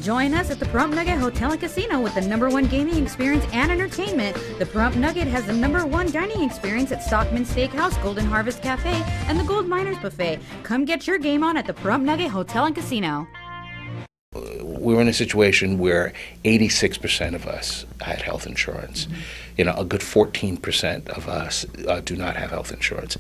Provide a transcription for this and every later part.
Join us at the Pahrump Nugget Hotel and Casino with the #1 gaming experience and entertainment. The Pahrump Nugget has the #1 dining experience at Stockman Steakhouse, Golden Harvest Cafe, and the Gold Miners Buffet. Come get your game on at the Pahrump Nugget Hotel and Casino. We're in a situation where 86% of us had health insurance. A good 14% of us do not have health insurance.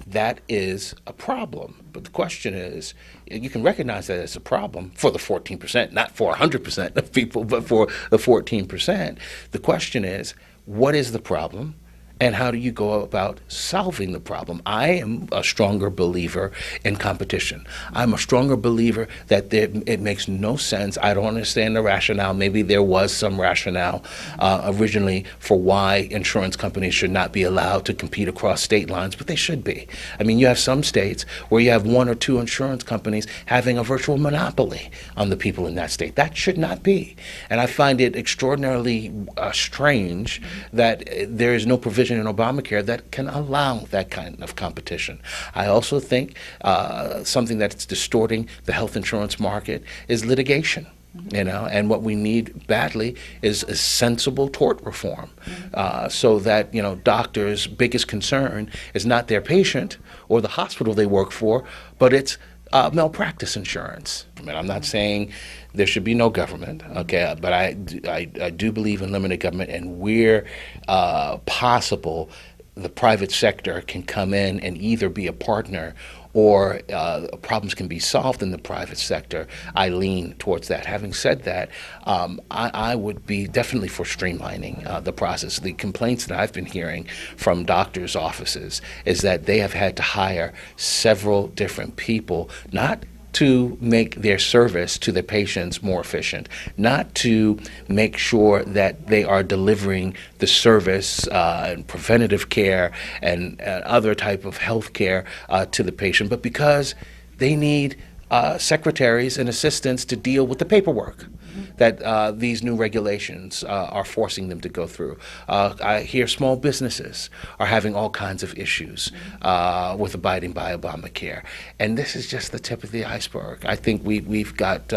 That is a problem. But the question is, you can recognize that it's a problem for the 14%, not for 100% of people, but for the 14%. The question is, what is the problem? And how do you go about solving the problem? I am a stronger believer in competition. I'm a stronger believer that it makes no sense. I don't understand the rationale. Maybe there was some rationale originally for why insurance companies should not be allowed to compete across state lines, but they should be. I mean, you have some states where you have 1 or 2 insurance companies having a virtual monopoly on the people in that state. That should not be. And I find it extraordinarily strange that there is no provision in Obamacare that can allow that kind of competition. I also think something that's distorting the health insurance market is litigation. And what we need badly is a sensible tort reform, so that doctors' biggest concern is not their patient or the hospital they work for, but it's malpractice insurance. I mean, I'm not saying there should be no government, okay, but I do believe in limited government, and where possible, the private sector can come in and either be a partner or problems can be solved in the private sector. I lean towards that. Having said that, I would be definitely for streamlining the process. The complaints that I've been hearing from doctors' offices is that they have had to hire several different people, not to make their service to the patients more efficient, not to make sure that they are delivering the service and preventative care and other type of health care to the patient, but because they need secretaries and assistants to deal with the paperwork that these new regulations are forcing them to go through. I hear small businesses are having all kinds of issues with abiding by Obamacare. And this is just the tip of the iceberg. I think we've got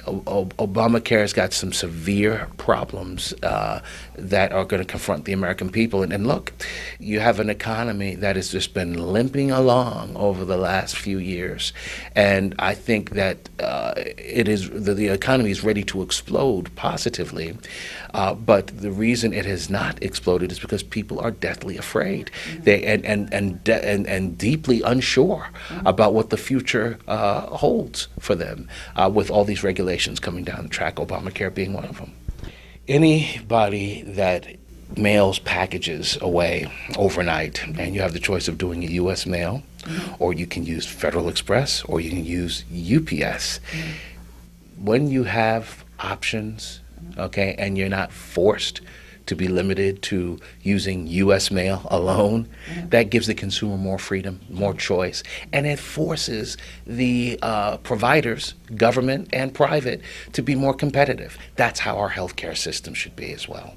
Obamacare has got some severe problems that are going to confront the American people. And look, you have an economy that has just been limping along over the last few years. And I think that the economy is ready to explode positively. But the reason it has not exploded is because people are deathly afraid. And deeply unsure about what the future holds for them with all these regulations coming down the track, Obamacare being one of them. Anybody that mails packages away overnight, and you have the choice of doing a U.S. mail, or you can use Federal Express, or you can use UPS. When you have options, okay, and you're not forced to be limited to using U.S. mail alone, that gives the consumer more freedom, more choice, and it forces the providers, government and private, to be more competitive. That's how our healthcare system should be as well.